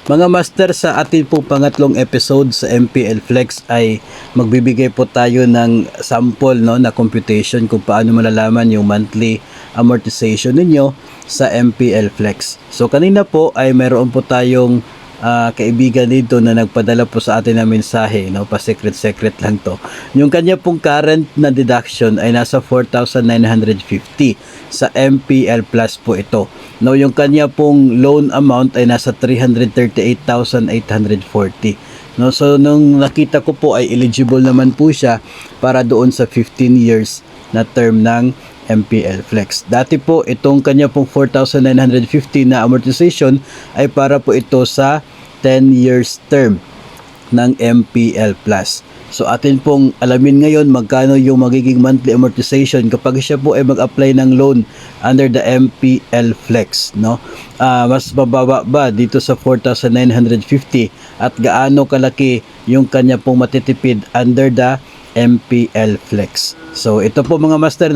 Mga master, sa atin po pangatlong episode sa MPL Flex ay magbibigay po tayo ng sample na computation kung paano malalaman yung monthly amortization ninyo sa MPL Flex. So kanina po ay meron po tayong kaibigan dito na nagpadala po sa atin ng mensahe, pa secret lang to. Yung kanya pong current na deduction ay nasa 4,950 sa MPL Plus po ito. Yung kanya pong loan amount ay nasa 338,840. So nung nakita ko po ay eligible naman po siya para doon sa 15 years na term ng MPL Flex. Dati po itong kanya pong 4,950 na amortization ay para po ito sa 10 years term ng MPL Plus. So atin pong alamin ngayon magkano yung magiging monthly amortization kapag siya po ay mag-apply ng loan under the MPL Flex, mas mababa ba dito sa 4,950 at gaano kalaki yung kanya pong matitipid under the MPL Flex. So ito po mga master,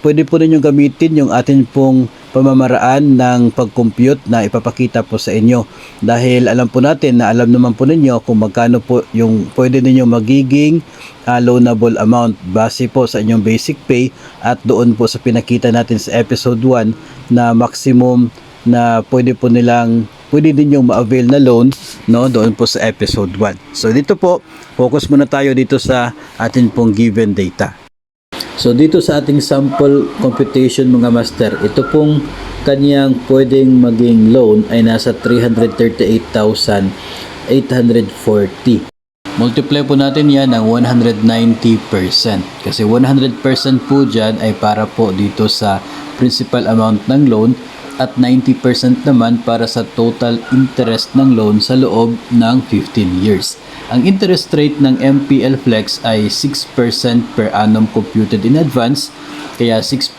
pwede po ninyong gamitin yung atin pong pamamaraan ng pag-compute na ipapakita po sa inyo, dahil alam po natin na alam naman po ninyo kung magkano po yung pwede ninyo magiging loanable amount base po sa inyong basic pay at doon po sa pinakita natin sa episode 1 na maximum na pwede din yung ma-avail na loan, doon po sa episode 1. So dito po, focus muna tayo dito sa atin pong given data. So dito sa ating sample computation mga master, ito pong kanyang pwedeng maging loan ay nasa 338,840. Multiply po natin yan ng 190% kasi 100% po dyan ay para po dito sa principal amount ng loan at 90% naman para sa total interest ng loan sa loob ng 15 years. Ang interest rate ng MPL Flex ay 6% per annum computed in advance. Kaya 6%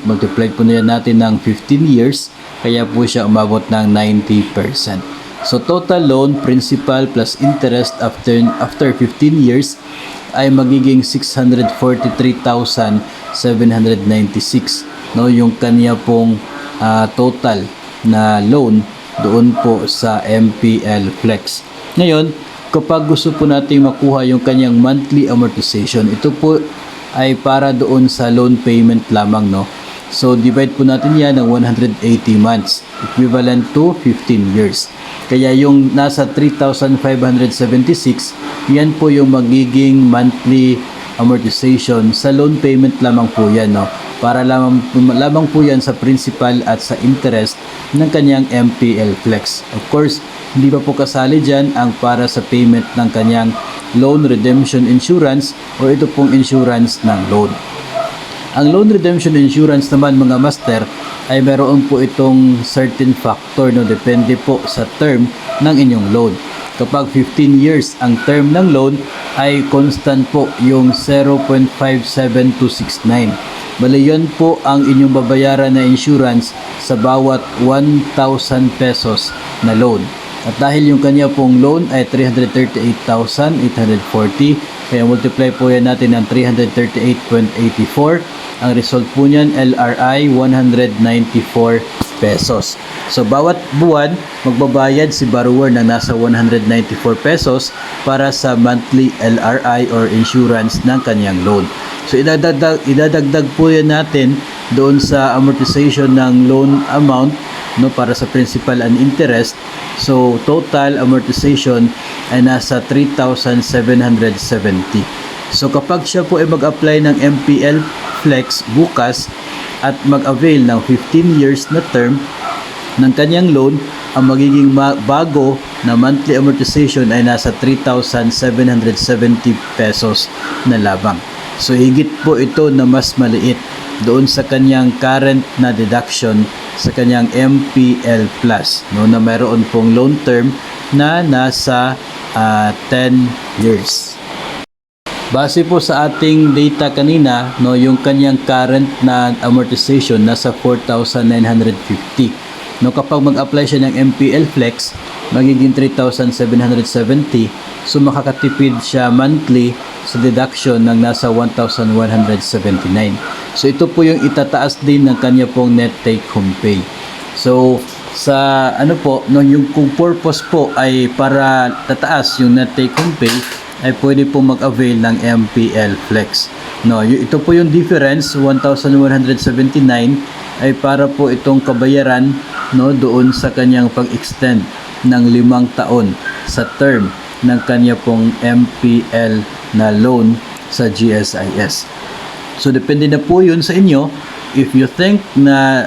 multiply po na natin ng 15 years, kaya po siya umabot ng 90%. So total loan, principal plus interest after 15 years ay magiging 643,796. Yung kanya pong total na loan doon po sa MPL Flex. Ngayon, kapag gusto po nating makuha yung kanyang monthly amortization, ito po ay para doon sa loan payment lamang, So divide po natin yan ng 180 months, equivalent to 15 years. Kaya yung nasa 3,576, yan po yung magiging monthly amortization sa loan payment lamang po yan, para lamang po yan sa principal at sa interest ng kanyang MPL Flex. Of course, hindi pa po kasali dyan ang para sa payment ng kanyang loan redemption insurance o ito pong insurance ng loan. Ang loan redemption insurance naman mga master ay meron po itong certain factor, depende po sa term ng inyong loan. Kapag 15 years ang term ng loan ay constant po yung 0.57269. Bali yun po ang inyong babayaran na insurance sa bawat 1,000 pesos na loan. At dahil yung kanya pong loan ay 338,840, kaya multiply po yan natin ng 338.84. Ang result po niyan, LRI 194 pesos. So bawat buwan, magbabayad si borrower na nasa 194 pesos para sa monthly LRI or insurance ng kanyang loan. So idadagdag po yan natin doon sa amortization ng loan amount, para sa principal and interest. So total amortization ay nasa 3,770. So kapag siya po ay mag-apply ng MPL Flex bukas at mag-avail ng 15 years na term ng kanyang loan, ang magiging bago na monthly amortization ay nasa 3,770 pesos na labang. So higit po ito na mas maliit doon sa kanyang current na deduction sa kanyang MPL Plus, na mayroon pong loan term na nasa 10 years. Base po sa ating data kanina, yung kanyang current na amortization nasa 4,950. Kapag mag-apply siya ng MPL Flex, magiging 3,770. So makakatipid siya monthly sa deduction ng nasa 1,179. So ito po yung itataas din ng kanya pong net take home pay. So sa ano po, no, yung kung purpose po ay para tataas yung net take home pay, ay pwede po mag-avail ng MPL Flex. No, ito po yung difference, 1,179 ay para po itong kabayaran, no, doon sa kanyang pag-extend ng 5 taon sa term ng kanya pong MPL na loan sa GSIS. So depende na po yun sa inyo. If you think na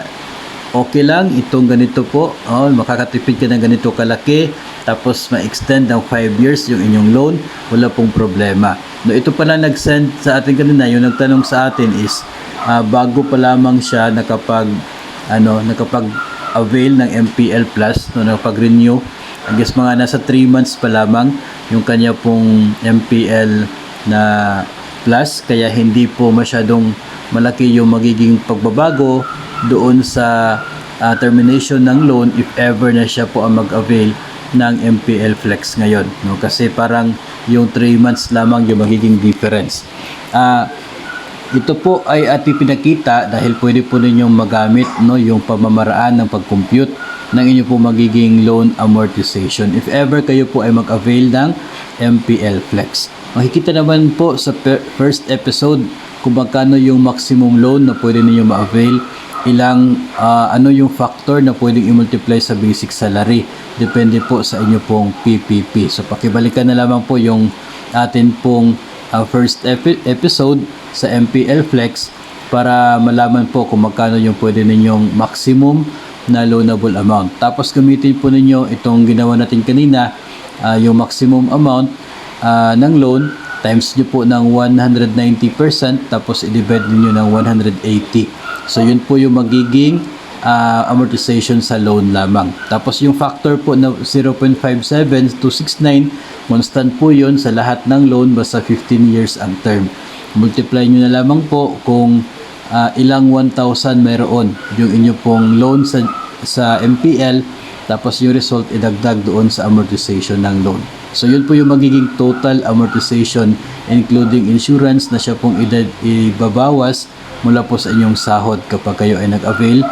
okay lang itong ganito po, makakatipid ka ng ganito kalaki, tapos ma-extend ng 5 years yung inyong loan, wala pong problema. No, ito pala nag-send sa atin kanina, yung nagtanong sa atin is bago pa lamang siya nakapag-avail ng MPL Plus, no, nakapag-renew. I guess mga nasa 3 months pa lamang yung kanya pong MPL na Plus, kaya hindi po masyadong malaki yung magiging pagbabago doon sa termination ng loan if ever na siya po ang mag-avail ng MPL Flex ngayon, no? Kasi parang yung 3 months lamang yung magiging difference. Ito po ay ating pinakita dahil pwede po ninyong magamit, no, yung pamamaraan ng pag-compute ng inyo po magiging loan amortization if ever kayo po ay mag-avail ng MPL Flex. Makikita naman po sa first episode kung magkano yung maximum loan na pwede niyo ma-avail, ano yung factor na pwedeng i-multiply sa basic salary. Depende po sa inyo pong PPP. So pakibalikan na lamang po yung atin pong first episode sa MPL Flex para malaman po kung magkano yung pwede ninyong maximum na loanable amount. Tapos gamitin po ninyo itong ginawa natin kanina, yung maximum amount ng loan times nyo po ng 190%, tapos i-divide niyo ng 180. So yun po yung magiging amortization sa loan lamang. Tapos yung factor po na 0.57 to 69, constant po yun sa lahat ng loan basta 15 years ang term. Multiply nyo na lamang po kung ilang 1,000 mayroon yung inyo pong loan sa MPL, tapos yung result idagdag doon sa amortization ng loan. So yun po yung magiging total amortization including insurance na siya pong ibabawas mula po sa inyong sahod kapag kayo ay nag-avail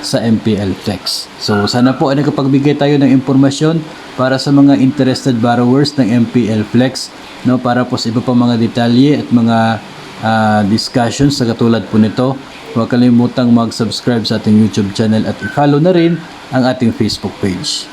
sa MPL Flex. So sana po ay nakapagbigay tayo ng impormasyon para sa mga interested borrowers ng MPL Flex, no, para po sa iba pa mga detalye at mga discussions sa katulad po nito. Huwag kalimutang mag-subscribe sa ating YouTube channel at i-follow na rin ang ating Facebook page.